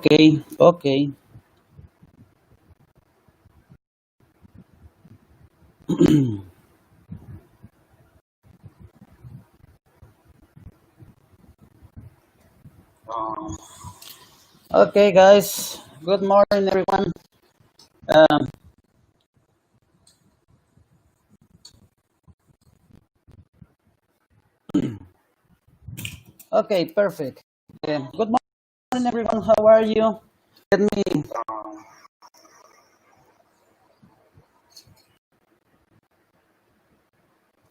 Okay, okay. Okay, guys. Good morning, everyone. Um, okay, perfect. Good morning, everyone. How are you? Let me.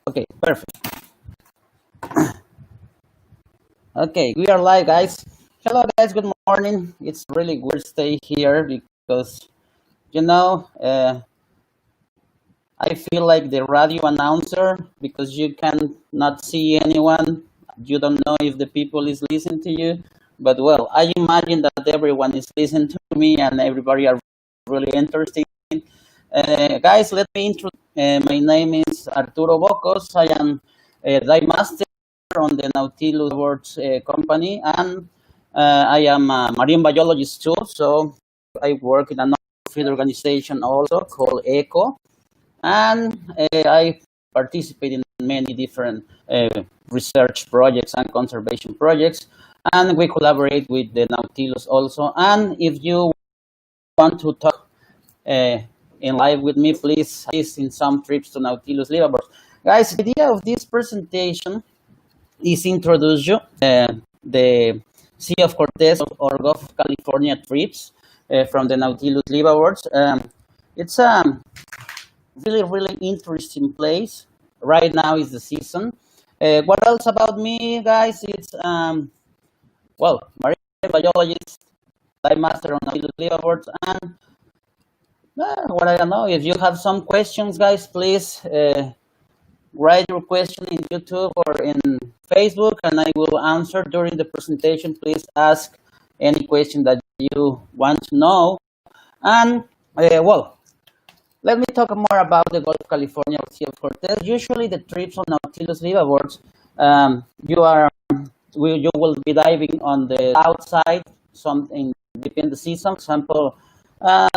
Okay, perfect. Okay, we are live, guys. Hello, guys. Good morning. It's really weird to stay here because you know I feel like the radio announcer because you can not see anyone. You don't know if the people is listening to you. But well, I imagine that everyone is listening to me and everybody are really interested. Guys, let me introduce. My name is Arturo Bocos. I am a dive master on the Nautilus Awards company, and I am a marine biologist too. So I work in a non-profit organization also called ECO, and I participate in many different research projects and conservation projects, and we collaborate with the Nautilus also. And if you want to talk uh, in live with me, please assist in some trips to Nautilus Liverpool. Guys, the idea of this presentation is introduce you the Sea of Cortez or Gulf of California trips from the Nautilus Liverpool. It's a really interesting place. Right now is the season. What else about me, guys? It's well, marine biologist, dive master on Nautilus Liverpool, and what I don't know. If you have some questions, guys, please write your question in YouTube or in Facebook, and I will answer during the presentation. Please ask any question that you want to know. And well, let me talk more about the Gulf of California or Sea of Cortez. Usually, the trips on Nautilus liveaboards, you will be diving on the outside, something depending the season. For example,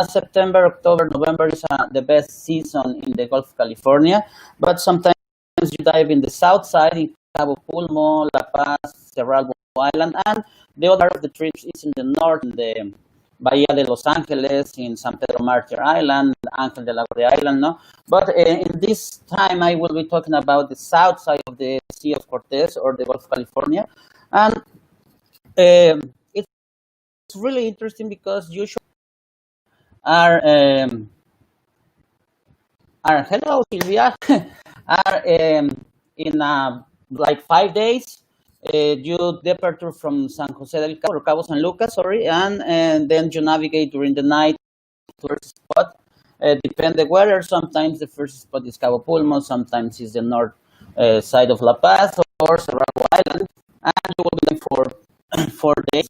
September, October, November is the best season in the Gulf of California. But sometimes you dive in the south side in Cabo Pulmo, La Paz, Cerralbo Island, and the other of the trips is in the north, in the Bahía de Los Ángeles, in San Pedro Martyr Island, Ángel de la Guardia Island, no? But in this time, I will be talking about the south side of the Sea of Cortez or the Gulf of California. And it's really interesting because usually are, hello, Silvia, are in like 5 days. You departure from San Jose del Cabo, or Cabo San Lucas, sorry, and then you navigate during the night to first spot. Depend the weather. Sometimes the first spot is Cabo Pulmo, sometimes it's the north side of La Paz or Cerrado Island, and you will be there for 4 days.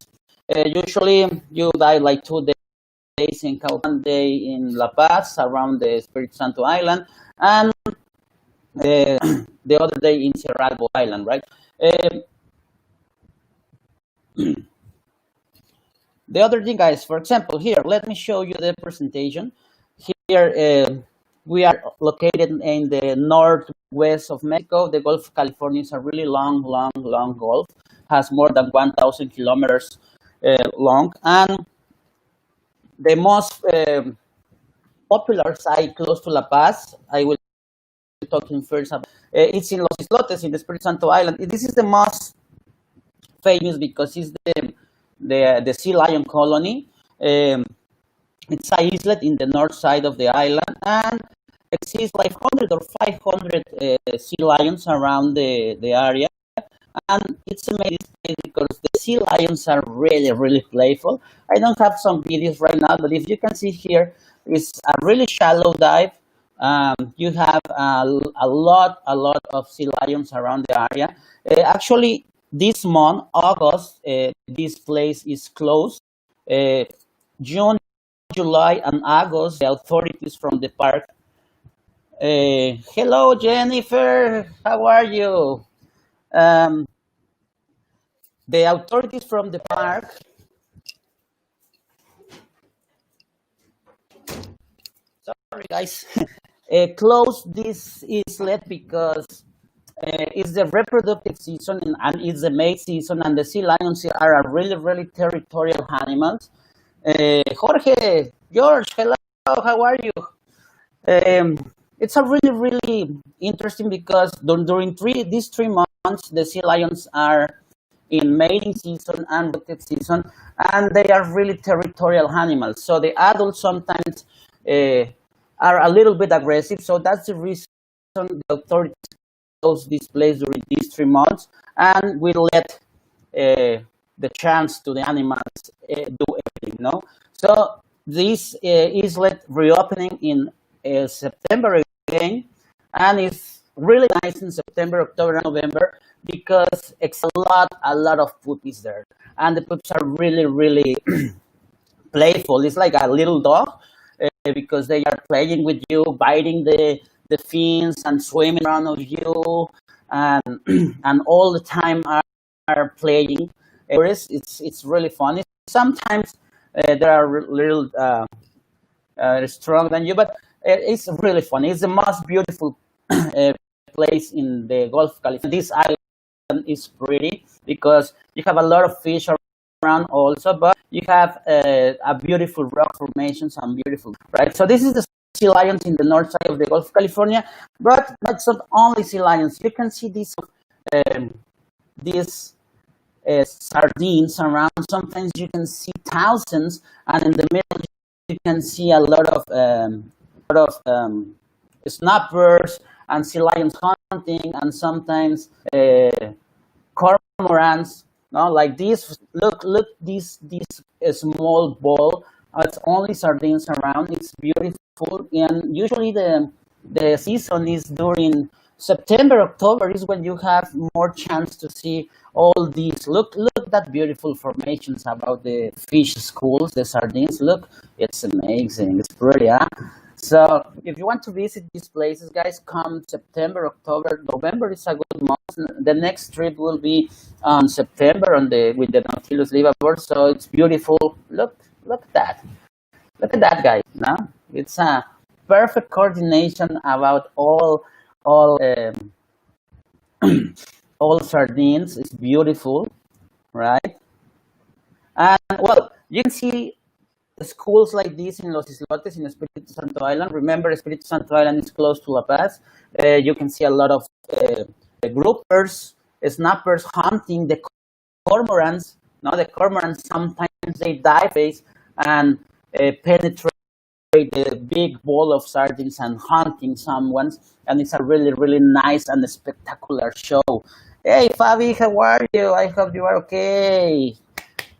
Usually, you dive like 2 days in Cabo, one day in La Paz around the Espiritu Santo Island, and the other day in Cerralbo Island, right? The other thing, guys, for example, here, let me show you the presentation. Here, we are located in the northwest of Mexico. The Gulf of California is a really long gulf, has more than 1,000 kilometers long, and the most popular site close to La Paz, I will be talking first about, it's in Los Islotes, in the Espiritu Santo Island. This is the most famous because it's the sea lion colony. It's a islet in the north side of the island, and exists like 100 or 500 sea lions around the area. And it's amazing because the sea lions are really playful. I don't have some videos right now, but if you can see here, it's a really shallow dive. You have a lot of sea lions around the area. Actually, this month, August, this place is closed. June, July, and August, the authorities from the park. Hello, Jennifer. How are you? The authorities from the park sorry guys, close this islet because it's the reproductive season and it's the mate season, and the sea lions are a really, really territorial animals. Jorge, George, hello, how are you? Um, it's a really, really interesting because during these 3 months, the sea lions are in mating season and reproductive season, and they are really territorial animals. So the adults sometimes uh, are a little bit aggressive. So that's the reason the authorities close this place during these 3 months, and we let the chance to the animals do everything. No, so this islet reopening in September again, and it's really nice in September, October, and November because it's a lot of puppies there, and the puppies are really, really playful. It's like a little dog because they are playing with you, biting the fins and swimming around of you, and and all the time are playing. It's really funny. Sometimes they are little stronger than you, but it's really funny. It's the most beautiful place in the Gulf of California. This island is pretty because you have a lot of fish around also, but you have a beautiful rock formations and beautiful, right? So this is the sea lions in the north side of the Gulf of California, but it's not only sea lions. You can see these sardines around. Sometimes you can see thousands, and in the middle you can see a lot of snappers and sea lions hunting, and sometimes cormorants. No, like this. Look, this small ball. It's only sardines around. It's beautiful, and usually the season is during September, October is when you have more chance to see all these. Look that beautiful formations about the fish schools, the sardines. Look, it's amazing. It's pretty, huh? So if you want to visit these places, guys, come September, October, November is a good month. The next trip will be on September on the with the Nautilus liveaboard. So it's beautiful. Look at that. Look at that, guy. No, it's a perfect coordination about all all sardines. It's beautiful, right? And well, you can see schools like this in Los Islotes in Espiritu Santo Island. Remember, Espiritu Santo Island is close to La Paz. You can see a lot of groupers, snappers hunting the cormorants. Now the cormorants sometimes they dive face and penetrate the big bowl of sardines and hunting someone's, and it's a really, really nice and spectacular show. Hey Fabi, how are you? I hope you are okay.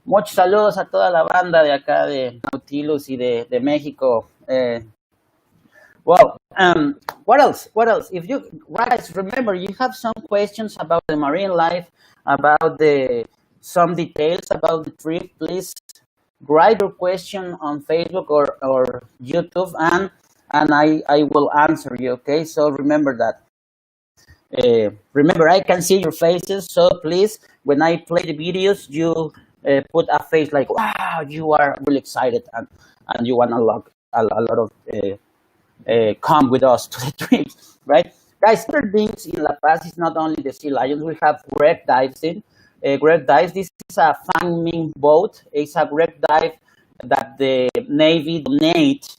Muchos saludos a toda la banda de acá de Nautilus y de México. Well, what else? What else? If you guys remember, you have some questions about the marine life, about some details about the trip, please write your question on Facebook or YouTube, and I will answer you. Okay, so remember that. Remember, I can see your faces, so please, when I play the videos, you put a face like, wow, you are really excited and you want a lot of come with us to the trips, right? Guys, other things in La Paz is not only the sea lions. We have wreck dives in. Wreck dives, this is a Fangming boat. It's a wreck dive that the Navy donated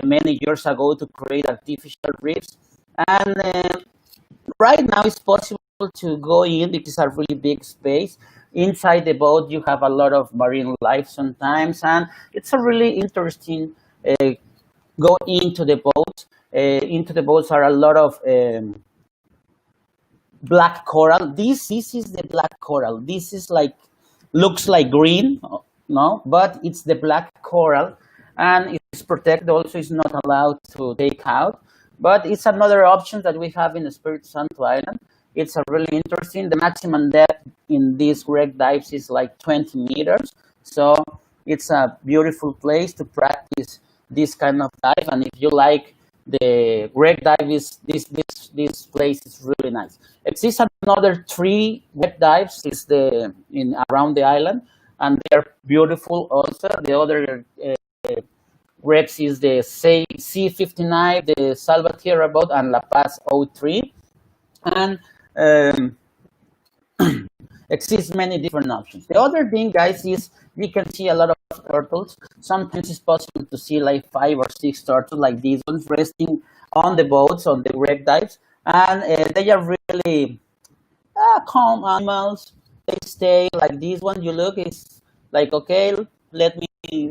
many years ago to create artificial reefs. And right now it's possible to go in because it's a really big space. Inside the boat, you have a lot of marine life sometimes, and it's a really interesting go into the boat. Into the boats are a lot of black coral. This is the black coral. This is like looks like green, no, but it's the black coral, and it's protected. Also, it's not allowed to take out, but it's another option that we have in Espiritu Santo Island. It's a really interesting. The maximum depth in these wreck dives is like 20 meters, so it's a beautiful place to practice this kind of dive. And if you like the wreck dive, this place is really nice. Exists another 3 wreck dives is around the island, and they are beautiful also. The other Rex is the C59, the Salvatierra boat, and La Paz 03. And exists many different options. The other thing, guys, is you can see a lot of turtles. Sometimes it's possible to see like 5 or 6 turtles like these ones resting on the boats, on the wreck dives. And they are really calm animals. They stay like this one. You look, it's like, okay, let me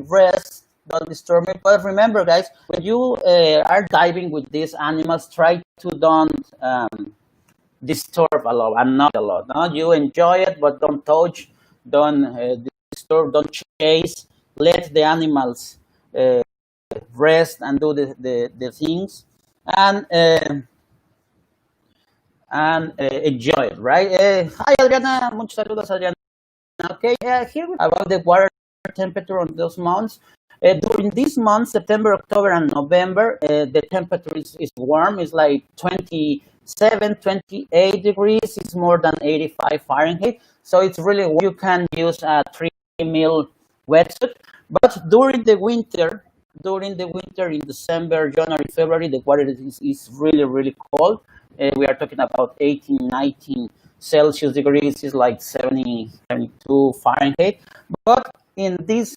rest, don't disturb me. But remember, guys, when you are diving with these animals, try to don't disturb a lot and not a lot. No? You enjoy it, but don't touch, don't disturb, don't chase. Let the animals rest and do the things, and enjoy it, right? Hi, Adriana. Muchos saludos, Adriana. Okay, here about the water temperature on those months. During these months, September, October, and November, the temperature is warm. It's like 27, 28 degrees. It's more than 85 Fahrenheit. So it's really, you can use a 3 mil wetsuit. But during the winter in December, January, February, the water is really, really cold. We are talking about 18, 19 Celsius degrees, is like 70, 72 Fahrenheit. But in these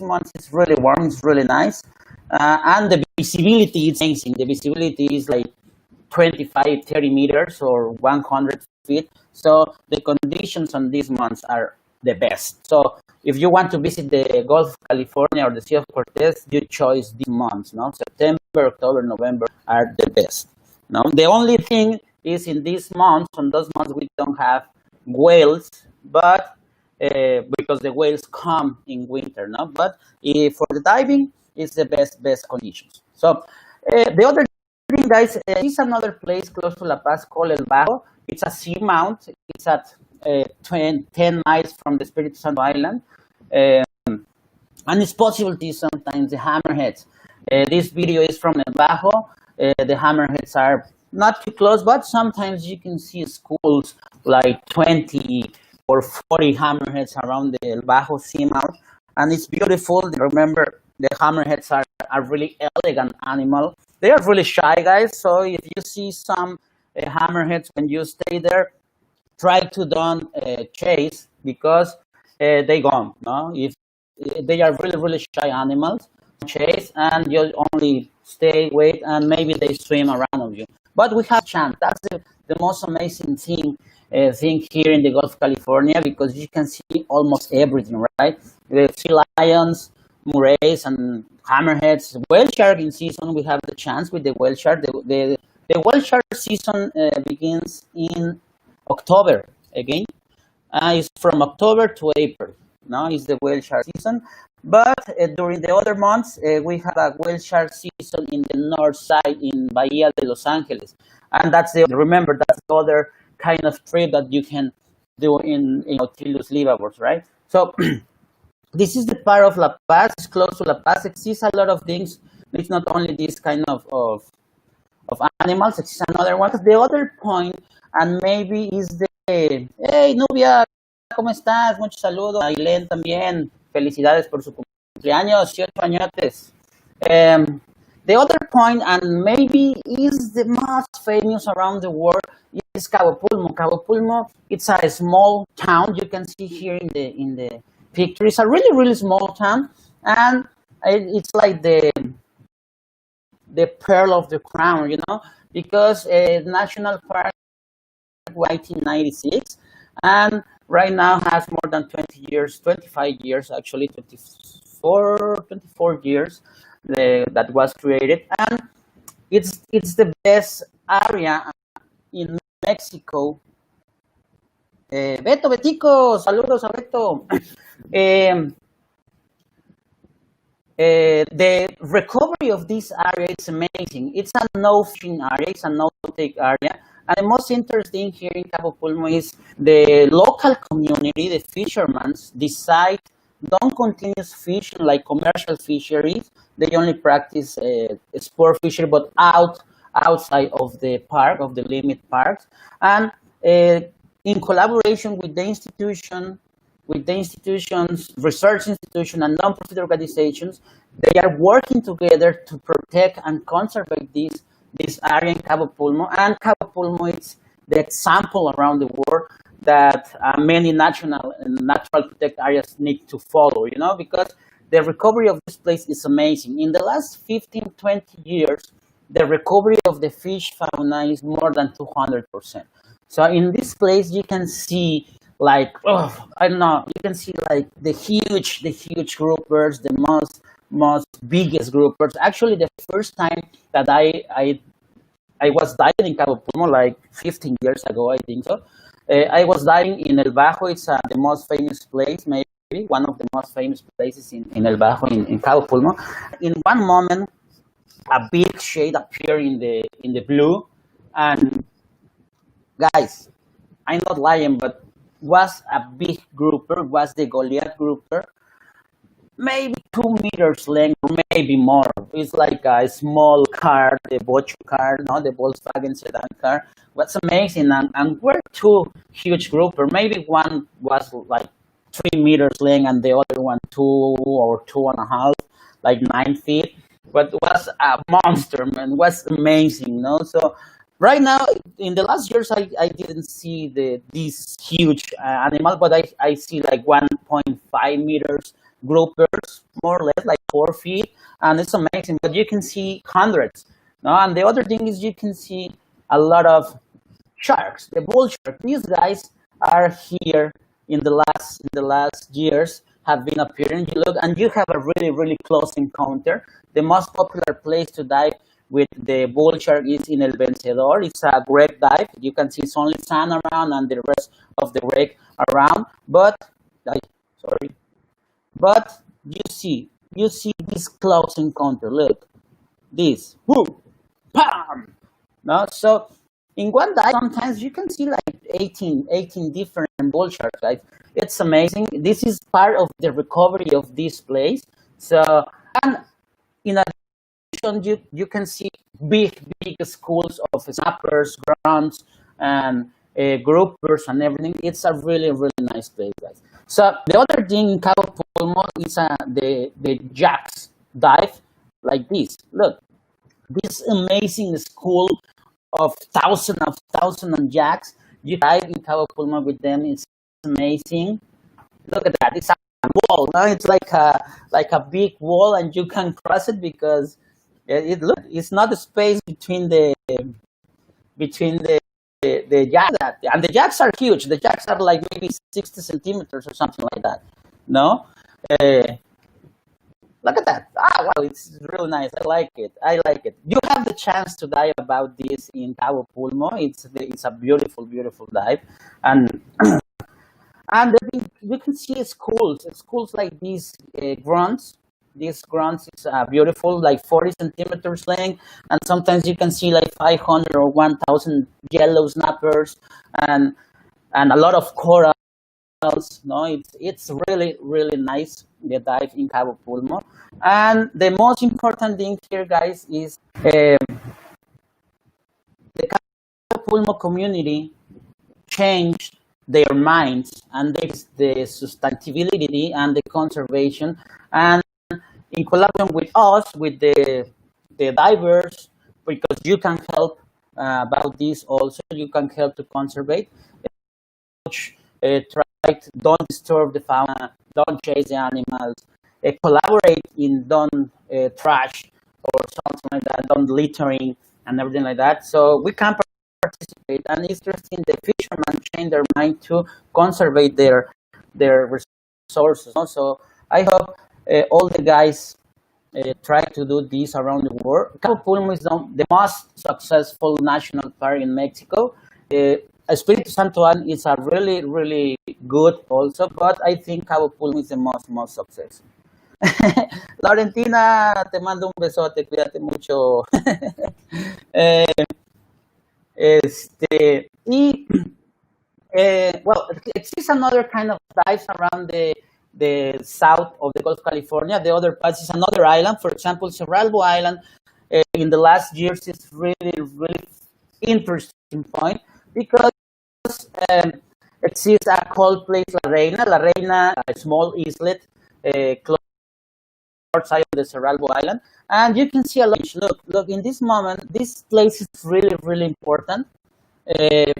months, it's really warm, it's really nice. And the visibility is amazing. The visibility is like 25, 30 meters or 100 feet. So the conditions on these months are the best. So if you want to visit the Gulf of California or the Sea of Cortez, you choose these months. No? September, October, November are the best. No? The only thing is in these months, on those months, we don't have whales, but because the whales come in winter. No? But for the diving, it's the best conditions. So the other thing, guys, is another place close to La Paz called El Bajo. It's a seamount. It's at 10 miles from the Espiritu Santo Island. And it's possible to see sometimes the hammerheads. This video is from El Bajo. The hammerheads are not too close, but sometimes you can see schools like 20 or 40 hammerheads around the El Bajo seamount. And it's beautiful. Remember, the hammerheads are really elegant animal. They are really shy, guys. So if you see some hammerheads when you stay there, try to don't chase, because they gone. No, if they are really, really shy animals, chase, and you only stay, wait, and maybe they swim around of you. But we have a chance. That's the most amazing thing here in the Gulf of California, because you can see almost everything, right? The sea lions, morays, and hammerheads. Whale shark in season, we have the chance with the whale shark. The whale shark season begins in October again. It's from October to April. Now is the whale shark season. But during the other months, we have a whale shark season in the north side in Bahia de Los Angeles. And remember, that's the other kind of trip that you can do in Nautilus liveaboards, right? So this is the part of La Paz. It's close to La Paz. Exists a lot of things. It's not only this kind of animals. It's another one. The other point, and maybe is the, hey, Nubia, ¿cómo estás? Muchos saludos. Ailén también. Felicidades por su cumpleaños, 8 añotes. The other point, and maybe is the most famous around the world, is Cabo Pulmo. Cabo Pulmo, it's a small town. You can see here in the picture. It's a really, really small town, and it's like the pearl of the crown, because National Park 1996, and right now has more than 20 years, 25 years, actually 24 years that was created. And it's the best area in Mexico. Betico, saludos a Beto. The recovery of this area is amazing. It's a no-fishing area, it's a no-take area. And the most interesting here in Cabo Pulmo is the local community, the fishermen, decide don't continue fishing like commercial fisheries. They only practice sport fishery, but outside of the park, of the limit parks. And in collaboration with the institution, with the institutions, research institutions, and non-profit organizations. They are working together to protect and conserve this area in Cabo Pulmo. And Cabo Pulmo is the example around the world that many national and natural protected areas need to follow, because the recovery of this place is amazing. In the last 15, 20 years, the recovery of the fish fauna is more than 200%. So in this place, you can see I don't know, you can see like the huge groupers, the most biggest groupers. Actually, the first time that I was diving in Cabo Pulmo, like 15 years ago, I think so. I was diving in El Bajo. It's the most famous place, maybe one of the most famous places in El Bajo, in Cabo Pulmo. In one moment, a big shade appeared in the blue, and guys, I'm not lying, but was a big grouper, was the Goliath grouper, maybe 2 meters length, or maybe more. It's like a small car, the Bocho car, no, the Volkswagen sedan car. What's amazing, and we're two huge grouper. Maybe one was like 3 meters length, and the other one 2 or 2.5, like 9 feet. But it was a monster, man. It was amazing, no? So right now, in the last years, I didn't see this huge animal, but I see like 1.5 meters groupers, more or less, like 4 feet, and it's amazing. But you can see hundreds, no? And the other thing is you can see a lot of sharks, the bull shark. These guys are here in the last years, have been appearing. You look, and you have a really close encounter. The most popular place to dive with the bull shark is in El Vencedor. It's a great dive. You can see it's only sand around and the rest of the wreck around. But you see this close encounter. Look, this, whoo, bam. No, so in one dive, sometimes you can see like 18 different bull sharks. Right? It's amazing. This is part of the recovery of this place. So, and in addition, you can see big schools of snappers, grunts, and groupers and everything. It's a really nice place, guys. So the other thing in Cabo Pulmo is the jacks dive like this. Look, this amazing school of thousands of jacks. You dive in Cabo Pulmo with them. It's amazing. Look at that. It's a wall. No? It's like a big wall, and you can cross it because it's not a space between the jacks, and the jacks are huge. The jacks are like maybe 60 centimeters or something like that. No, look at that. Wow, it's really nice. I like it. You have the chance to dive about this in Cabo Pulmo. It's a beautiful dive, and and you can see schools like these grunts. These grunts is beautiful, like 40 centimeters length, and sometimes you can see like 500 or 1,000 yellow snappers, and a lot of corals. No, it's really nice, the dive in Cabo Pulmo. And the most important thing here, guys, is the Cabo Pulmo community changed their minds, and there's the sustainability and the conservation, and in collaboration with us, with the divers, because you can help about this also. You can help to conserve it. Don't disturb the fauna, don't chase the animals, collaborate in don't trash or something like that, don't littering and everything like that. So we can participate, and it's interesting. The fishermen change their mind to conserve their resources. So I hope all the guys try to do this around the world. Cabo Pulmo is the most successful national park in Mexico. Espiritu Santo is a really good also, but I think Cabo Pulmo is the most successful. Laurentina, te mando un besote, cuídate mucho. Well, exists another kind of dives around the south of the Gulf of California. The other part is another island. For example, Cerralbo Island in the last years is really interesting point, because exists a cold place, La Reina, a small islet, close side of the Cerralbo Island, and you can see a lot. Look, in this moment, this place is really, really important. Uh,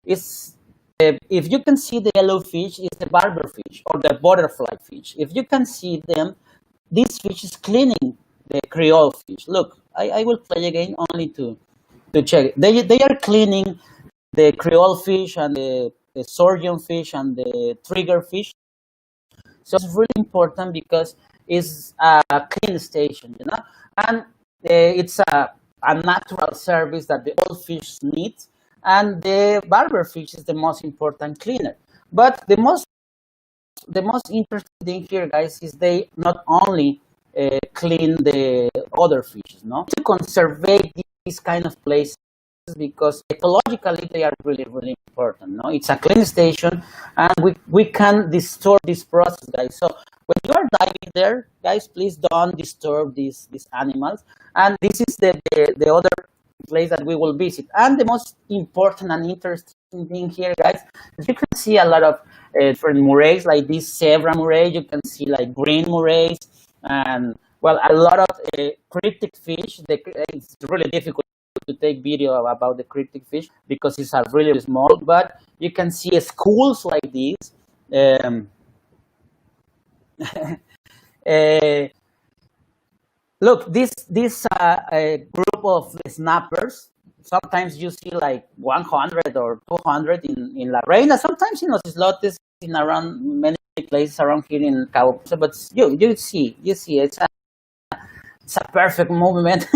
it's if you can see the yellow fish, it's the barber fish or the butterfly fish. If you can see them, this fish is cleaning the Creole fish. Look, I will play again only to check. They are cleaning the Creole fish and the sorghum fish and the trigger fish. So it's really important because it's a clean station, and it's a natural service that the old fish need, and the barber fish is the most important cleaner. But the most interesting thing here, guys, is they not only clean the other fishes, no, to conserve these kind of places because ecologically they are really, really important. No, it's a clean station, and we can disturb this process, guys. So when you are diving there, guys, please don't disturb these animals. And this is the other place that we will visit. And the most important and interesting thing here, guys, is you can see a lot of different morays, like this zebra moray. You can see like green morays, and well, a lot of cryptic fish. It's really difficult to take video about the cryptic fish because it's really small, but you can see schools like these. Look, this group of snappers, sometimes you see like 100 or 200 in La Reina, sometimes in Los Islotes, in around many places around here in Cabo, but you see it's a perfect movement.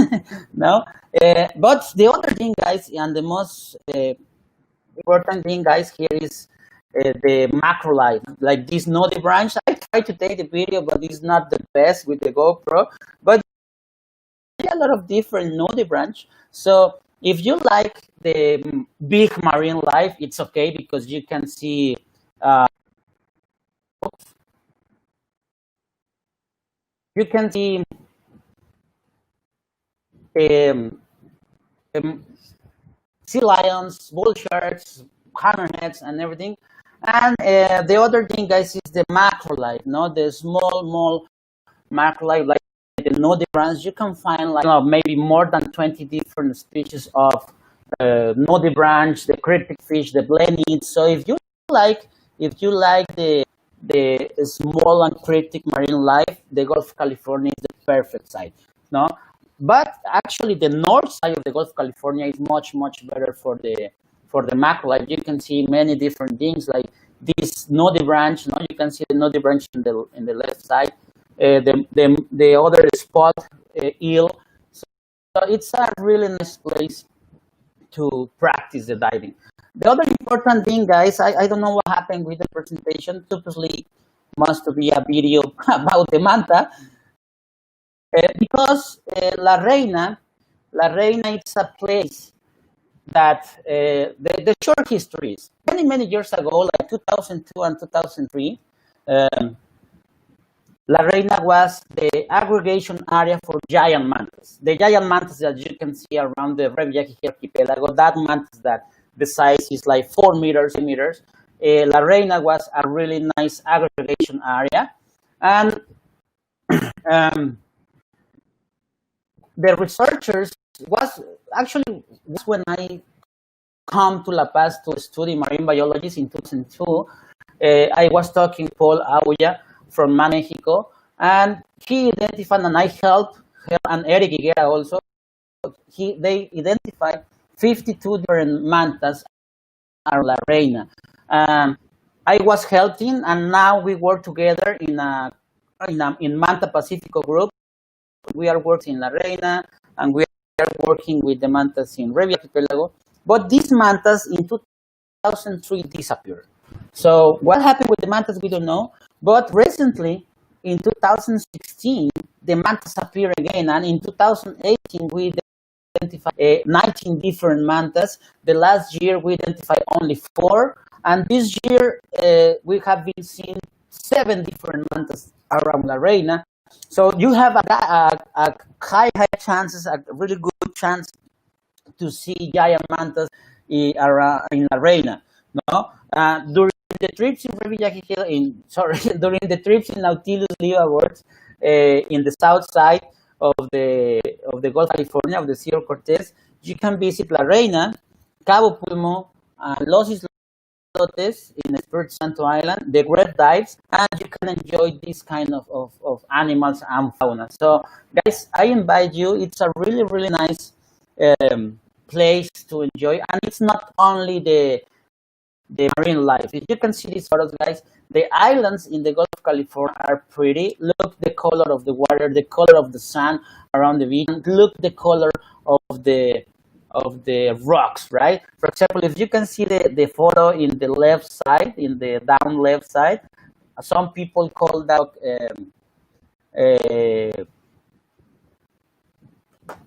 No, but the other thing, guys, and the most important thing, guys, here is the macro light, like this noddy branch. I tried to take the video, but it's not the best with the GoPro. But a lot of different noddy branch. So if you like the big marine life, it's okay because you can see. You can see um, sea lions, bull sharks, hammerheads, and everything. And the other thing, guys, is the macro life, no? The small macro life, like the noddy branch. You can find like maybe more than 20 different species of noddy branch, the cryptic fish, the blenids. So if you like the small and cryptic marine life, the Gulf of California is the perfect site, no? But actually, the north side of the Gulf of California is much better for the macro life. You can see many different things like this noddy branch. No, you can see the noddy branch in the left side. The other spot eel. So it's a really nice place to practice the diving. The other important thing, guys, I don't know what happened with the presentation. Supposedly, must be a video about the manta. Because La Reina is a place that the short histories, many years ago, like 2002 and 2003, La Reina was the aggregation area for giant mantas. The giant mantas that you can see around the Revillagigedo archipelago, that mantas that the size is like 4 meters, La Reina was a really nice aggregation area. And the researchers was when I come to La Paz to study marine biology in 2002. I was talking to Paul Auya from Mexico, and he identified, and I helped him, and Eric Higuera also. They identified 52 different mantas around La Reina. I was helping, and now we work together in Manta Pacifico group. We are working in La Reina, and we are working with the mantas in Revillagigedo archipelago. But these mantas in 2003 disappeared. So what happened with the mantas, we don't know. But recently, in 2016, the mantas appeared again, and in 2018, we identified 19 different mantas. The last year, we identified only 4, and this year, we have been seeing 7 different mantas around La Reina. So you have a high chances, a really good chance to see giant mantas in La Reina. No, during the trips in Revillagigedo, during the trips in Nautilus Liverboards, in the south side of the Gulf of California, of the Sea of Cortez, you can visit La Reina, Cabo Pulmo, Los Islotes in Espiritu Santo Island, the great dives, and you can enjoy this kind of animals and fauna. So, guys, I invite you. It's a really, really nice place to enjoy, and it's not only the marine life. If you can see these photos, guys, the islands in the Gulf of California are pretty. Look the color of the water, the color of the sand around the beach. Look the color of the rocks, right? For example, if you can see the photo in the left side, in the down left side, some people call that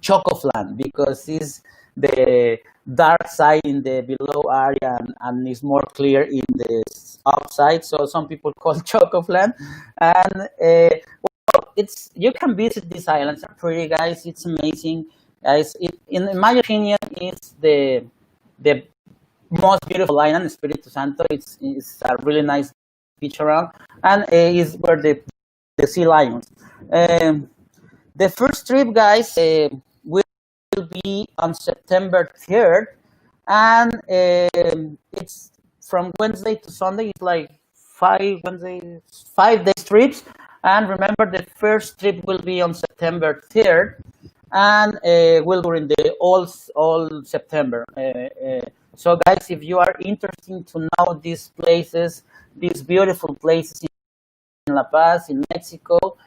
Chocoflan because it's the dark side in the below area and is more clear in the upside. So some people call Chocoflan, and it's you can visit these islands. Are pretty, guys. It's amazing, guys. In my opinion, it's the most beautiful island, Espiritu Santo. It's a really nice beach around, and is where the sea lions. The first trip, guys, will be on September 3rd, and it's from Wednesday to Sunday. It's like 5 days trips. And remember, the first trip will be on September 3rd, and will during the all September. So, guys, if you are interested to know these places, these beautiful places in La Paz, in Mexico,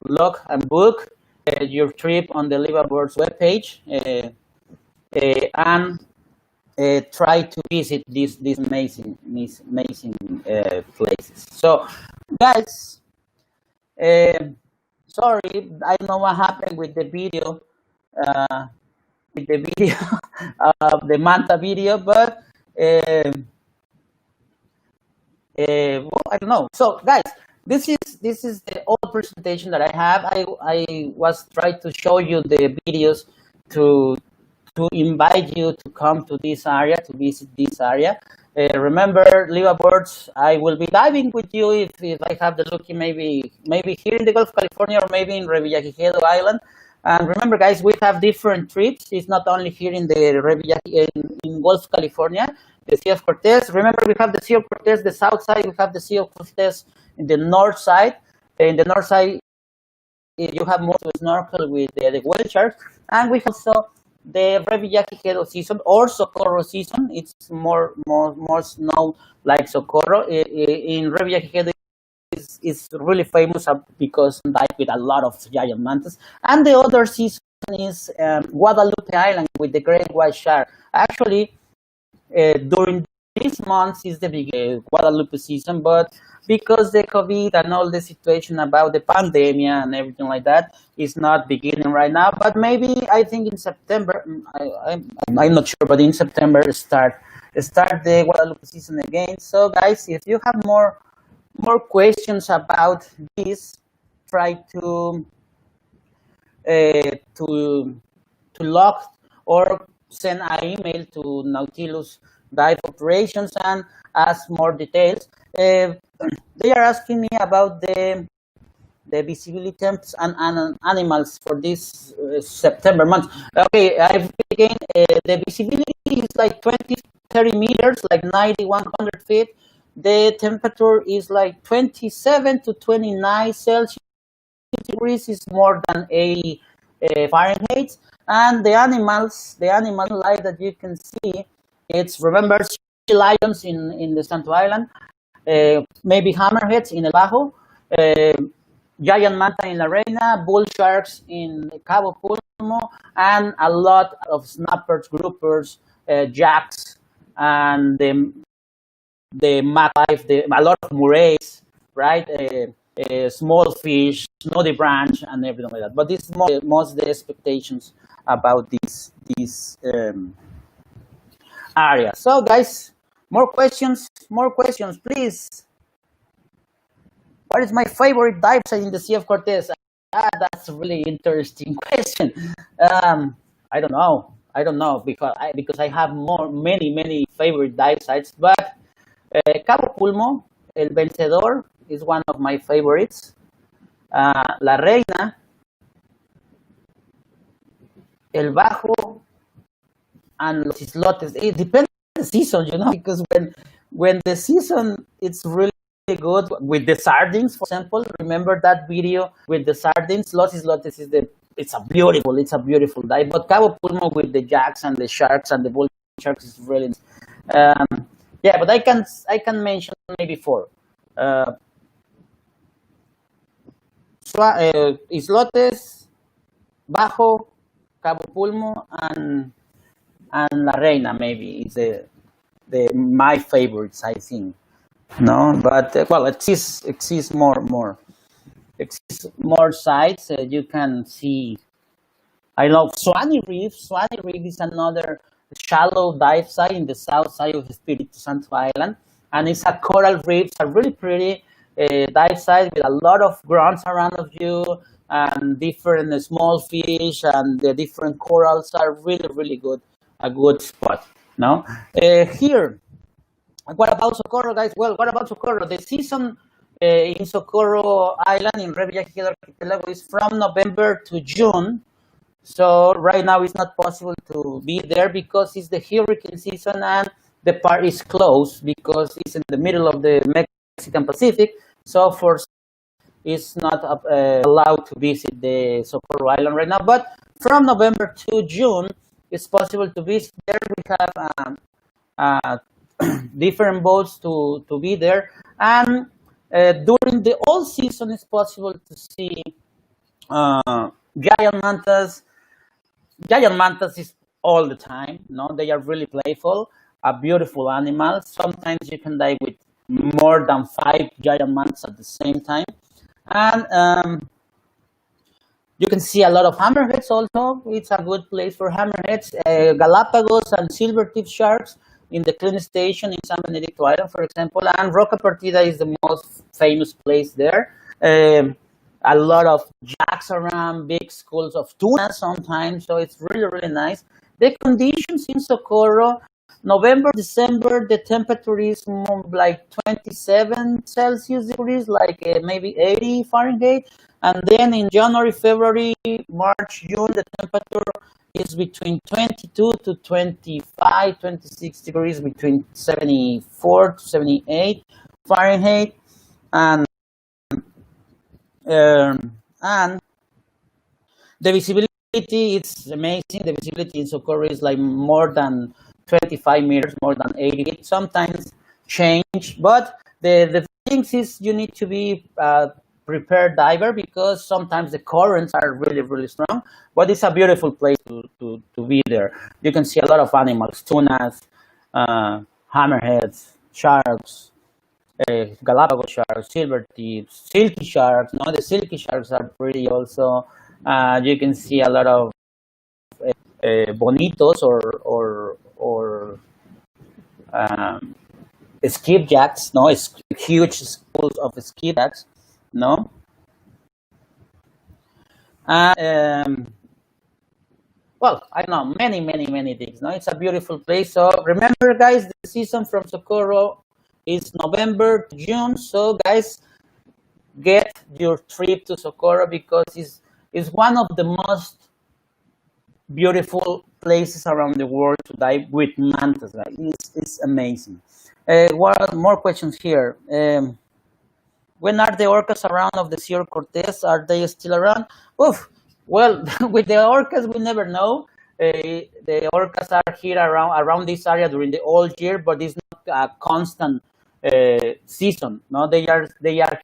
log and book your trip on the Liverboards webpage, and try to visit these amazing places. So, guys, sorry, I don't know what happened with the video, of the Manta video, but well, I don't know. So, guys, this is the old presentation that I have. I was trying to show you the videos to invite you to come to this area, to visit this area. Remember, Liverboards, I will be diving with you if I have the lucky, maybe here in the Gulf of California or maybe in Revillagigedo Island. And remember, guys, we have different trips. It's not only here in the in Gulf of California, the Sea of Cortez. Remember, we have the Sea of Cortez, the south side. We have the Sea of Cortez in the north side. In the north side, you have more to snorkel with the whale sharks. And we also the Revillagigedo season or Socorro season. It's more known like Socorro. In Revillagigedo is really famous because dive with a lot of giant mantas. And the other season is Guadalupe Island with the great white shark. Actually, during these months is the big Guadalupe season, but because the COVID and all the situation about the pandemic and everything like that is not beginning right now, but maybe I think in September, I'm not sure, but in September start the Guadalupe season again. So, guys, if you have more questions about this, try to log or send an email to Nautilus Dive Operations and ask more details. They are asking me about the visibility temps and animals for this September month. Okay, I've again the visibility is like 20-30 meters, like 90-100 feet. The temperature is like 27 to 29 Celsius degrees, is more than 80 Fahrenheit. And the animal life that you can see, it's, remember, sea lions in the Santo Island, maybe hammerheads in El Bajo, giant manta in La Reina, bull sharks in Cabo Pulmo, and a lot of snappers, groupers, jacks, and the mad life, a lot of morays, right? Small fish, snowdy branch, and everything like that. But this is most the expectations about this area. So, guys, more questions, please. What is my favorite dive site in the Sea of Cortez? That's a really interesting question. I don't know. I don't know because I have many favorite dive sites, but Cabo Pulmo, El Vencedor is one of my favorites. La Reina, El Bajo, and Los Islotes. It depends on the season, because when the season it's really good with the sardines, for example. Remember that video with the sardines? Los Islotes it's a beautiful dive. But Cabo Pulmo with the jacks and the sharks and the bull sharks is really yeah. But I can mention maybe four. Islotes, Bajo, Cabo Pulmo, and La Reina maybe is my favorites, I think. No, but well, exists more sites. You can see. I love Swanee Reef. Swanee Reef is another shallow dive site in the south side of Espiritu Santo Island, and it's a coral reef. It's a really pretty dive site with a lot of grunts around of you and different small fish, and the different corals are really good. A good spot. No, here. What about Socorro, guys? Well, what about Socorro? The season in Socorro Island in Revillagigedo Archipelago is from November to June. So right now it's not possible to be there because it's the hurricane season and the park is closed because it's in the middle of the Mexican Pacific. So for it's not allowed to visit the Socorro Island right now. But from November to June, it's possible to visit there. We have different boats to be there, and during the all season it's possible to see giant mantas. Giant mantas is all the time. No, they are really playful, a beautiful animal. Sometimes you can dive with more than 5 giant mantas at the same time, and you can see a lot of hammerheads also. It's a good place for hammerheads. Galapagos and silver-tip sharks in the clean station in San Benedicto Island, for example. And Roca Partida is the most famous place there. A lot of jacks around, big schools of tuna sometimes. So it's really nice. The conditions in Socorro, November, December, the temperature is more like 27 Celsius degrees, like maybe 80 Fahrenheit. And then in January, February, March, June, the temperature is between 22 to 25, 26 degrees, between 74 to 78 Fahrenheit. And the visibility, it's amazing. The visibility in Socorro is like more than 25 meters, more than 80 feet. Sometimes change, but the things is you need to be prepared diver because sometimes the currents are really strong, but it's a beautiful place to be there. You can see a lot of animals, tunas, hammerheads, sharks, Galapagos sharks, silver tips, silky sharks. No, the silky sharks are pretty also. You can see a lot of bonitos or skipjacks. No, it's huge schools of skipjacks. No, well, I don't know, many things. No, it's a beautiful place. So remember, guys, the season from Socorro is November to June. So guys, get your trip to Socorro because it's one of the most beautiful places around the world to dive with mantas. Right? It's amazing. One more questions here. When are the orcas around of the Sierra Cortez? Are they still around? Oof. Well, with the orcas, we never know. The orcas are here around this area during the whole year, but it's not a constant season. No, they are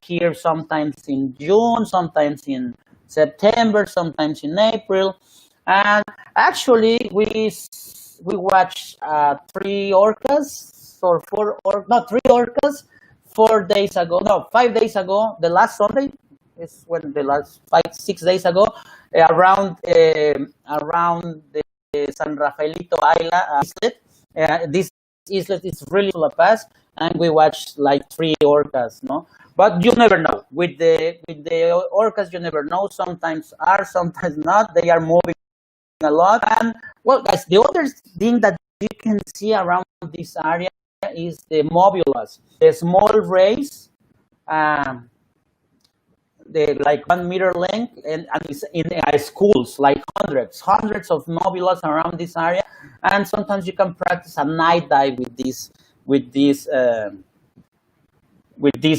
here sometimes in June, sometimes in September, sometimes in April, and actually we watched 3 orcas or 4 or not 3 orcas. 4 days ago, no, 5 days ago, the last Sunday is when the last 6 days ago, around the San Rafaelito Islet. This islet is really full of bass, and we watched like 3 orcas, no? But you never know. With the orcas, you never know. Sometimes are, sometimes not. They are moving a lot, and Well, guys, the other thing that you can see around this area is the mobulas, the small rays, um, the like 1 meter length, and it's in schools, like hundreds of mobulas around this area, and sometimes you can practice a night dive with these. With these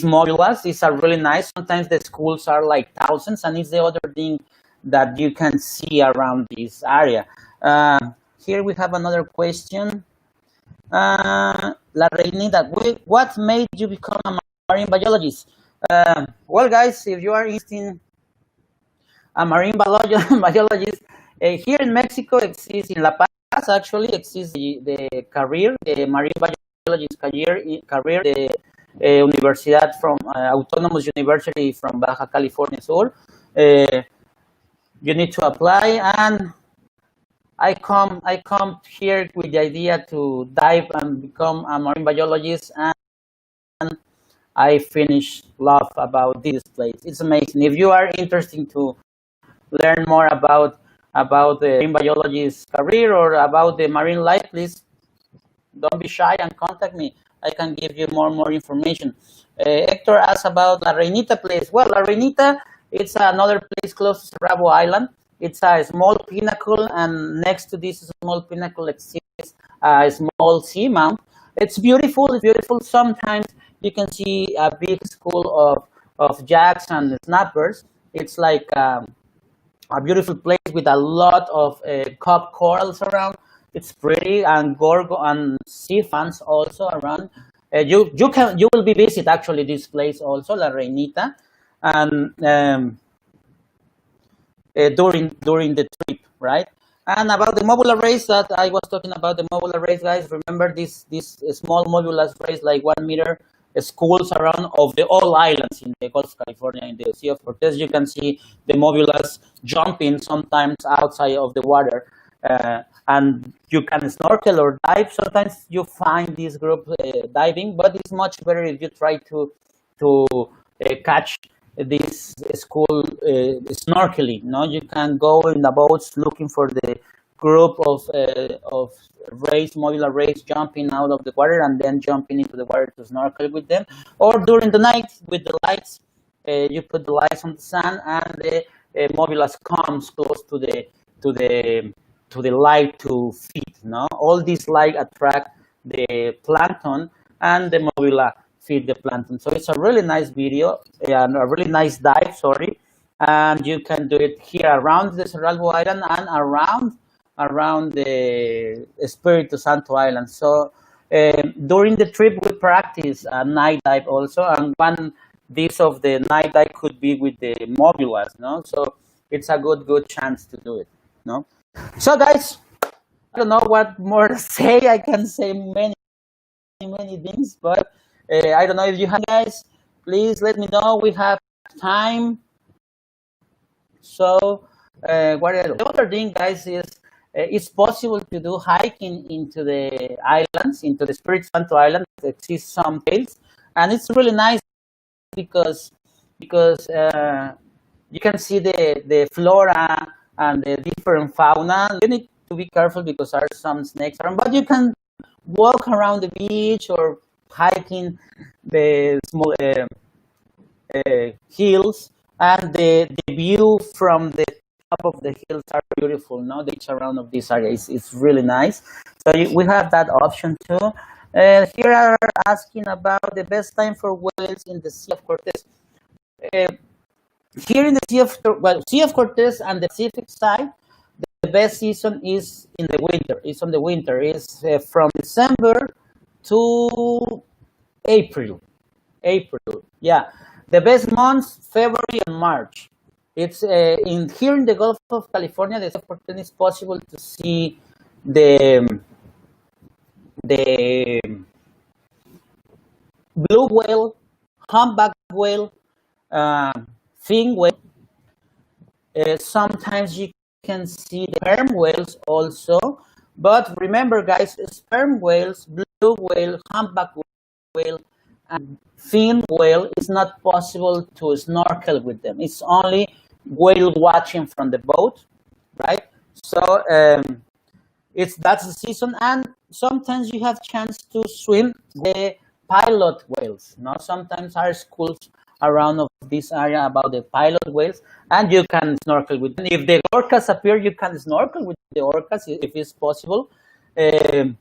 modulas. These are really nice. Sometimes the schools are like thousands, and it's the other thing that you can see around this area. Here we have another question. La Reinita, what made you become a marine biologist? Well, guys, if you are interested in a marine biologist, here in Mexico exists, in La Paz actually exists the career, the marine biologist career, the Universidad from Autonomous University from Baja California Sur. You need to apply, and I come here with the idea to dive and become a marine biologist, and I finished love about this place. It's amazing. If you are interested to learn more about the marine biologist career or about the marine life, please don't be shy and contact me. I can give you more information. Hector asked about La Reinita place. Well, La Reinita, it's another place close to Cerrado Island. It's a small pinnacle, and next to this small pinnacle exists a small seamount. It's beautiful. It's beautiful. Sometimes you can see a big school of jacks and snappers. It's like a beautiful place with a lot of cup corals around. It's pretty, and gorgo and sea fans also around. You will be visit actually this place also, La Reinita, and during the trip, right? And about the mobile race that I was talking about, the mobile race, guys. Remember this small mobile race, like 1 meter, schools around of all islands in the Gulf of California, in the Sea of Cortez. You can see the mobulas jumping sometimes outside of the water. And you can snorkel or dive. Sometimes you find this group diving, but it's much better if you try to catch this school snorkeling. No, you can go in the boats looking for the group of modular rays jumping out of the water and then jumping into the water to snorkel with them. Or during the night with the lights, you put the lights on the sun, and the mobulus comes close to the light to feed. No, all these light attract the plankton, and the mobula feed the plankton. So it's a really nice video and a really nice dive. Sorry, and you can do it here around the Cerralbo Island and around the Espiritu Santo Island. So during the trip we practice a night dive also, and one this of the night dive could be with the mobulas. No, so it's a good chance to do it. No. So guys, I don't know what more to say. I can say many things, but I don't know if you have, guys. Please let me know. We have time. So the other thing, guys, is it's possible to do hiking into the islands, into the Espiritu Santo Island. There exist some trails, and it's really nice because you can see the flora and the different fauna. You need to be careful because there are some snakes around, but you can walk around the beach or hiking the small hills, and the view from the top of the hills are beautiful. No, the beach around of this area is really nice. So we have that option too. Here are asking about the best time for whales in the Sea of Cortez. Here in the Sea of Cortez and the Pacific side, the best season is in the winter. It's on the winter. It's from December to April. Yeah. The best months, February and March. It's here in the Gulf of California, the Sea of Cortez, is possible to see the blue whale, humpback whale, fin whale. Sometimes you can see the sperm whales also, but remember, guys, sperm whales, blue whale, humpback whale, and fin whale is not possible to snorkel with them. It's only whale watching from the boat, right? So that's the season, and sometimes you have chance to swim the pilot whales. No, sometimes our schools around of this area about the pilot whales, and you can snorkel with them. If the orcas appear, you can snorkel with the orcas if it's possible. Um,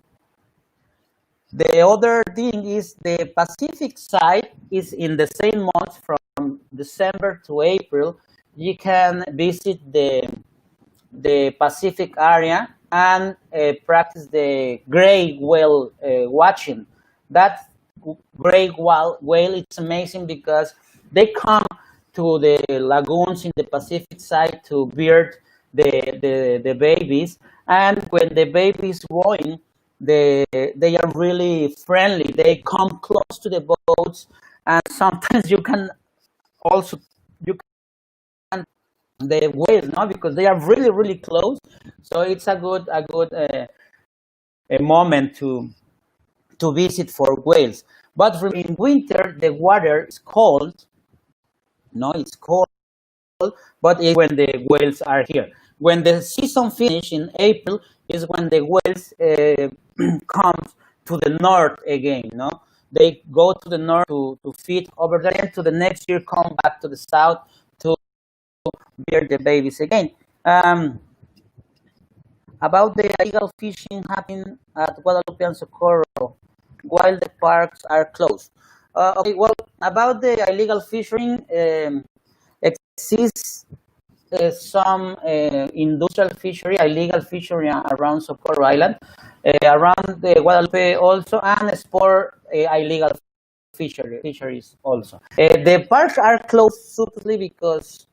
the other thing is the Pacific side is in the same month from December to April. You can visit the Pacific area and practice the gray whale watching. That gray whale, it's amazing because they come to the lagoons in the Pacific side to beard the babies, and when the baby is growing, they are really friendly. They come close to the boats, and sometimes you can also you can the whales, no, because they are really close. So it's a good a moment to visit for whales. But in winter the water is cold. No, it's cold, but it's when the whales are here. When the season finishes in April is when the whales come to the north again. No, they go to the north to feed over there, and to the next year come back to the south to bear the babies again. About the illegal fishing happening at Guadalupe and Socorro while the parks are closed. Okay, well, about the illegal fishing, exists some industrial fishery, illegal fishery around Socorro Island, around the Guadalupe also, and sport illegal fisheries also. The parks are closed supposedly because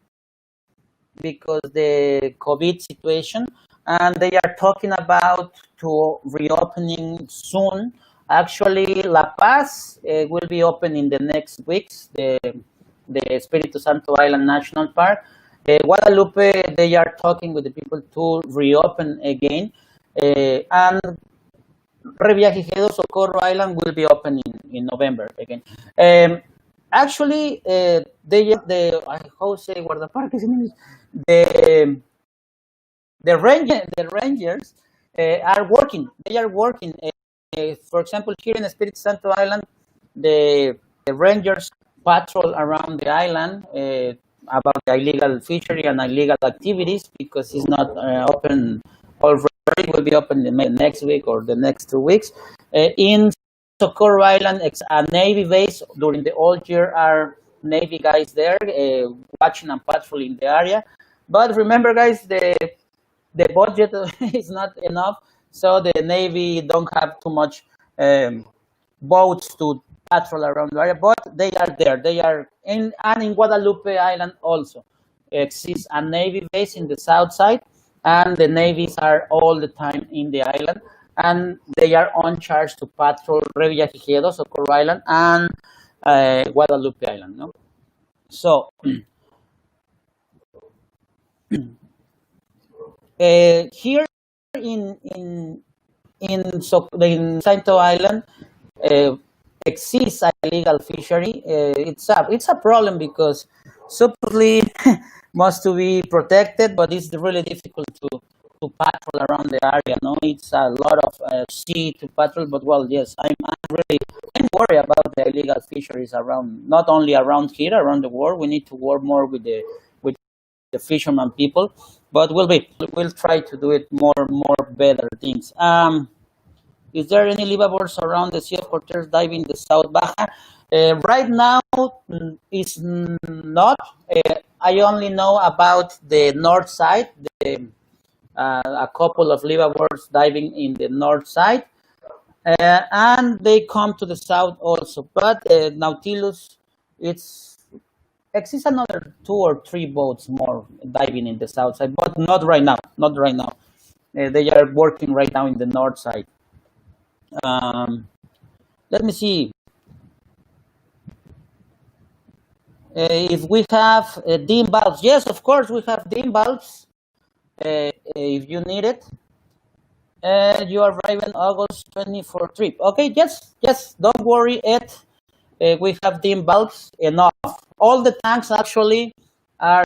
the COVID situation, and they are talking about to reopening soon. Actually, La Paz will be open in the next weeks, the Espiritu Santo Island National Park. Guadalupe, they are talking with the people to reopen again, and Reviajigedo, Socorro Island will be open in November again. Actually, I how say guardaparques in English, the rangers are working. They are working. For example, here in Espiritu Santo Island, the rangers patrol around the island about the illegal fishery and illegal activities because it's not open already. It will be open the next week or the next 2 weeks. In Socorro Island, it's a Navy base. During the whole year are Navy guys there watching and patrolling the area. But remember, guys, the budget is not enough, so the Navy don't have too much boats to patrol around the area, but they are there. They are in Guadalupe Island also exists a Navy base in the south side, and the navies are all the time in the island, and they are on charge to patrol Revillagigedo, Socorro Island, and Guadalupe Island. No, so here in Santo Island exists a illegal fishery. It's a problem because supposedly must to be protected, but it's really difficult to patrol around the area. No, it's a lot of sea to patrol. But well, yes, I'm worried about the illegal fisheries around, not only around here, around the world. We need to work more with the fishermen people, but we'll try to do it more better things. Is there any liveaboards around the Sea of Cortez diving the South Baja? Right now, is not. I only know about the north side. A couple of liveaboards diving in the north side, and they come to the south also. But Nautilus, exists another 2 or 3 boats more diving in the south side, but not right now. Not right now. They are working right now in the north side. Let me see if we have dim bulbs. Yes, of course we have dim bulbs. If you need it, you arrive in August 24 trip. Okay, yes, don't worry, Ed. We have dim bulbs enough. All the tanks actually are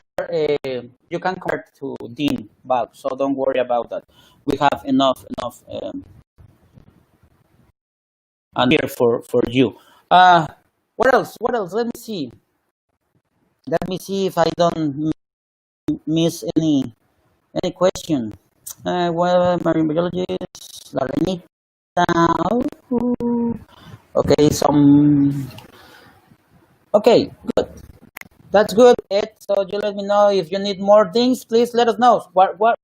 you can convert to DIN value, so don't worry about that. We have enough and here for you. What else? What else? Let me see. Let me see if I don't miss any question. Well, marine biologist, Larenita. Oh, okay, some. Okay, good. That's good, Ed. So you let me know if you need more things. Please let us know. What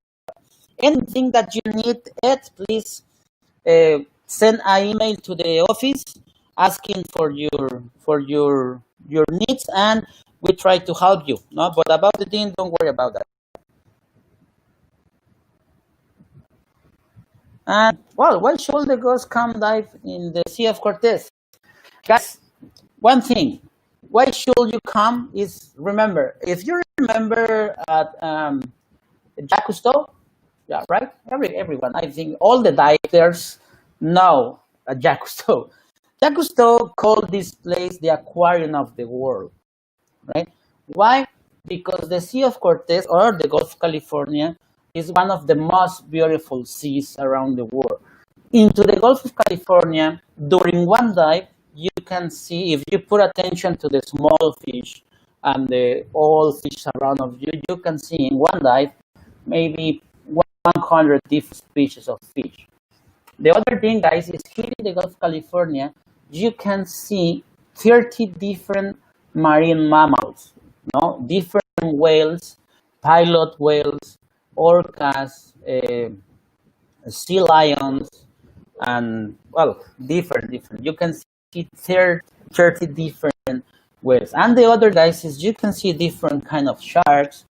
anything that you need, Ed? Please send an email to the office asking for your needs, and we try to help you. No, but about the thing, don't worry about that. And well, why should the ghost come dive in the Sea of Cortez? Guys, one thing, why should you come is, remember, if you remember at Jacques Cousteau, yeah, right? Everyone, I think all the divers know Jacques Cousteau. Jacques Cousteau called this place the aquarium of the world, right? Why? Because the Sea of Cortez or the Gulf of California is one of the most beautiful seas around the world. Into the Gulf of California, during one dive, you can see, if you put attention to the small fish and the old fish around of you, you can see in one dive maybe 100 different species of fish. The other thing, guys, is here in the Gulf of California, you can see 30 different marine mammals, no? Different whales, pilot whales, orcas, sea lions, and well, different. You can see 30 different whales. And the other, guys, is you can see different kind of sharks.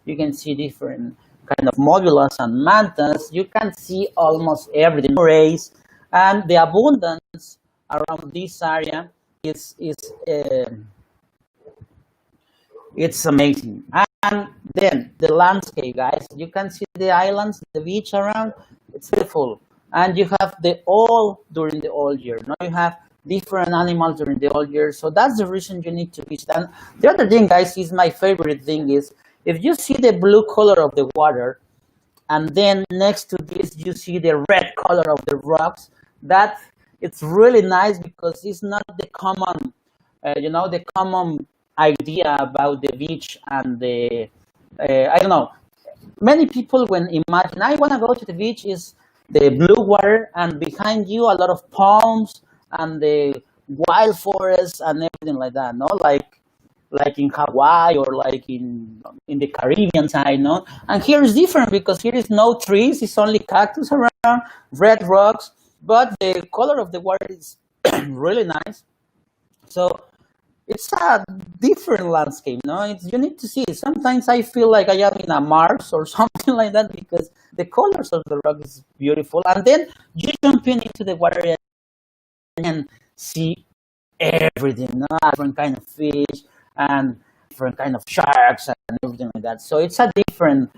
You can see different kind of mobulas and mantas. You can see almost everything. Rays, and the abundance around this area is it's amazing. And then the landscape, guys. You can see the islands, the beach around. It's beautiful. And you have the all during the all year. Now you have different animals during the all year. So that's the reason you need to visit. And the other thing, guys, is my favorite thing is, if you see the blue color of the water, and then next to this you see the red color of the rocks, that it's really nice, because it's not the common, the common idea about the beach and the, I don't know. Many people, when imagine, I want to go to the beach, is the blue water, and behind you a lot of palms and the wild forest and everything like that. No, like in Hawaii or like in the Caribbean side, no? And here is different, because here is no trees, it's only cactus around, red rocks, but the color of the water is really nice. So it's a different landscape, no? You need to see it. Sometimes I feel like I am in a Mars or something like that, because the colors of the rock is beautiful. And then you jump into the water and see everything, no? Different kind of fish and different kind of sharks and everything like that. So it's a different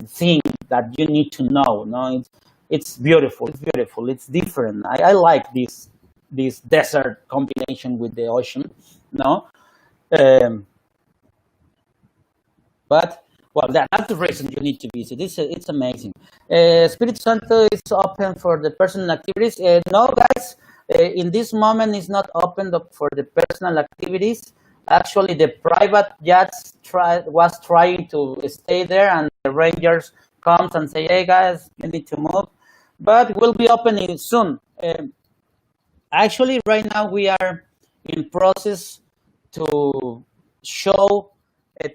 thing that you need to know. No, it's beautiful. It's beautiful. It's different. I like this desert combination with the ocean. No, but well, that's the reason you need to visit. It's amazing. Espiritu Santo is open for the personal activities. No, guys, in this moment it's not opened up for the personal activities. Actually, the private jets was trying to stay there, and the rangers comes and say, "Hey guys, you need to move," but we'll be opening soon. Actually, right now we are in process to show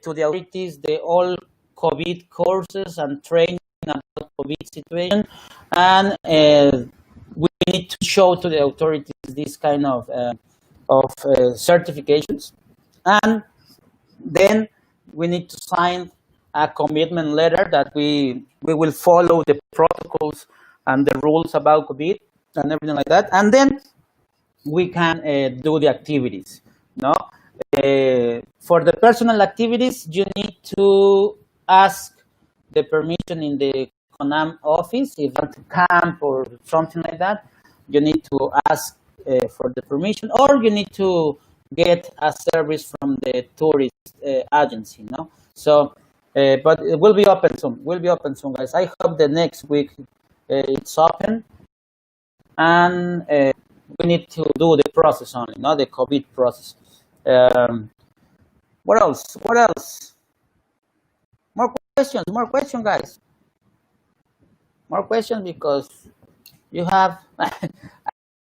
to the authorities the all COVID courses and training about COVID situation, and we need to show to the authorities this kind of certifications. And then we need to sign a commitment letter that we will follow the protocols and the rules about COVID and everything like that. And then we can do the activities. No, for the personal activities, you need to ask the permission in the CONAM office. If you want to camp or something like that, you need to ask for the permission, or you need to get a service from the tourist agency, no? So, but it will be open soon. Will be open soon, guys. I hope the next week it's open, and we need to do the process only, not the COVID process. What else? What else? More questions, guys. More questions because you have.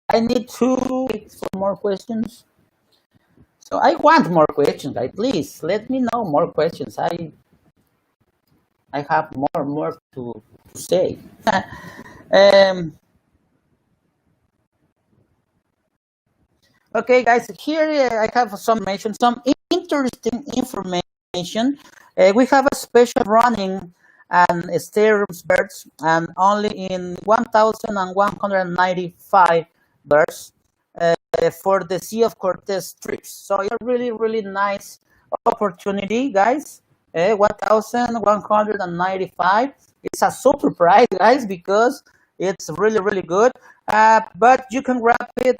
I need to wait for more questions. So I want more questions, guys. Please let me know more questions. I have more to say. Okay, guys. Here I have some information, some interesting information. We have a special running and stadiums birds, and only in 1,195 birds for the Sea of Cortez trips. So it's a really nice opportunity, guys. 1,195. It's a super price, guys, because it's really good. But you can grab it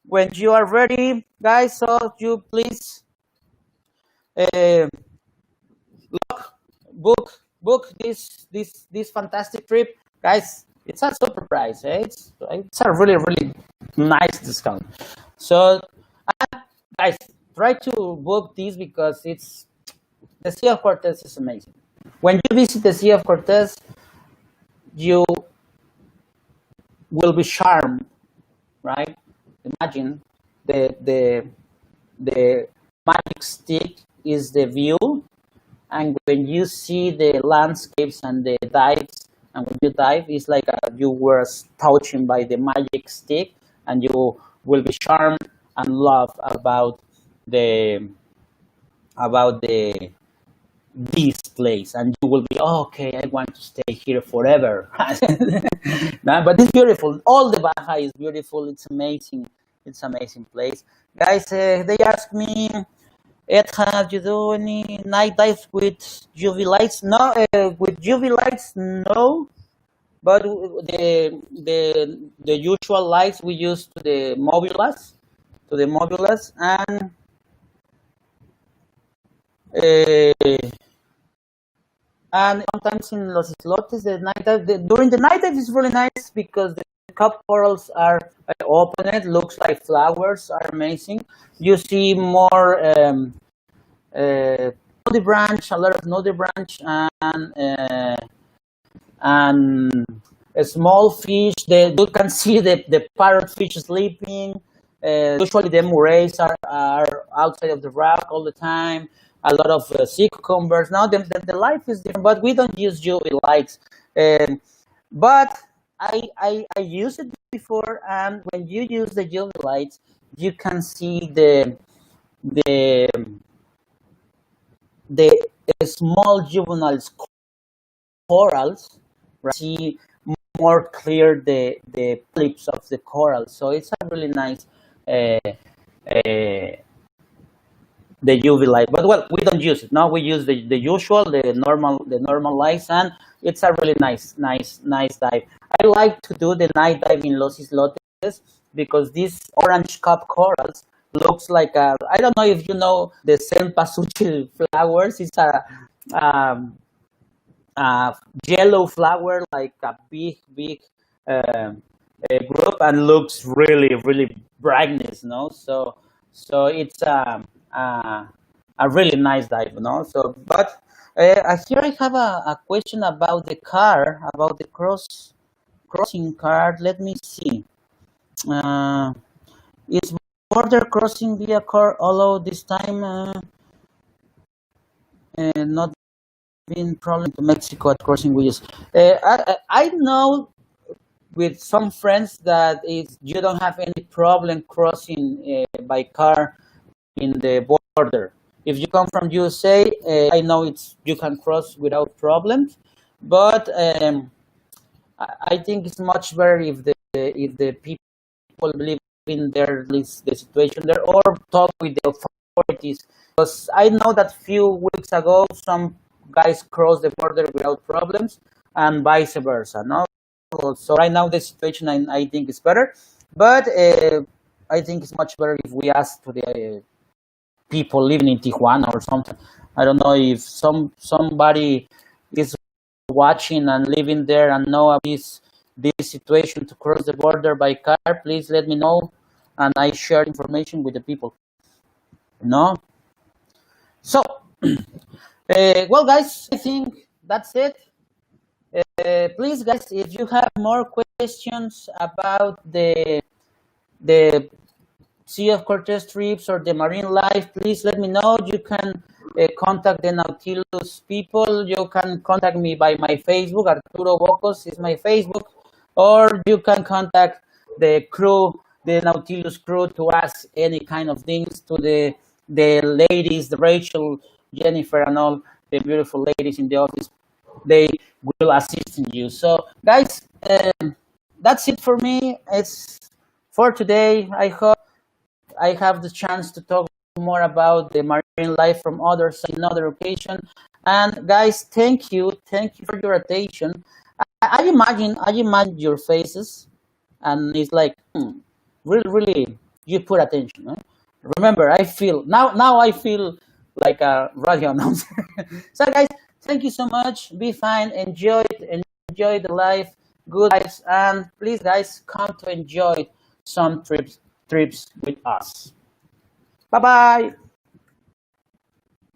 when you are ready, guys. So you please book this fantastic trip, guys. It's a super price. It's a really nice discount. So guys, try to book this because it's the Sea of Cortez is amazing. When you visit the Sea of Cortez, you will be charmed, right? Imagine the magic stick is the view, and when you see the landscapes and the dives, and when you dive, it's like you were touching by the magic stick, and you will be charmed and love about this place, and you will be okay. I want to stay here forever. No, but it's beautiful. All the Baja is beautiful. It's amazing. It's amazing place, guys. They ask me, Ed, have you do any night dives with UV lights? No, with UV lights, no. But the usual lights we use to the mobilas, and sometimes in Los Islotes, during the night dive is really nice because the cup corals are open. It looks like flowers, are amazing. You see more noddy branch, a lot of noddy branch, and a small fish. You can see the parrotfish sleeping. Usually the morays are outside of the rock all the time. A lot of sea cucumbers. Now the life is different, but we don't use UV lights. But I used it before, and when you use the UV lights, you can see the small juvenile corals, right? See more clear the polyps of the coral. So it's a really nice the UV light, but well, we don't use it. Now we use the usual, the normal lights, and it's a really nice dive. I like to do the night dive in Los Islotes because these orange cup corals looks like I don't know if you know the cempasúchil flowers. It's a yellow flower, like a big group, and looks really brightness, no? So it's a really nice dive, no? So, but here I have a question about the car, about the crossing card. Let me see. Is border crossing via car although this time not been problem to Mexico at crossing bridges? I know with some friends that you don't have any problem crossing by car in the border. If you come from USA, I know you can cross without problems, but I think it's much better if the people believe in the situation there, or talk with the authorities. Because I know that few weeks ago some guys crossed the border without problems, and vice versa. No, so right now the situation I think is better, but I think it's much better if we ask to the people living in Tijuana or something. I don't know if somebody is watching and living there and know of this situation to cross the border by car. Please let me know, and I share information with the people. No, so well, guys, I think that's it. Please, guys, if you have more questions about the Sea of Cortez trips or the marine life, please let me know. You can contact the Nautilus people. You can contact me by my Facebook. Arturo Bocos is my Facebook. Or you can contact the crew, the Nautilus crew, to ask any kind of things to the ladies, the Rachel, Jennifer, and all the beautiful ladies in the office. They will assist in you. So, guys, that's it for me. It's for today. I hope I have the chance to talk more about the marine life from others in another occasion. And guys, thank you for your attention. I imagine your faces, and it's like, really, you put attention. Huh? Remember, I feel now I feel like a radio announcer. So, guys, thank you so much. Be fine, enjoy the life, good lives, and please, guys, come to enjoy some trips with us. Bye bye.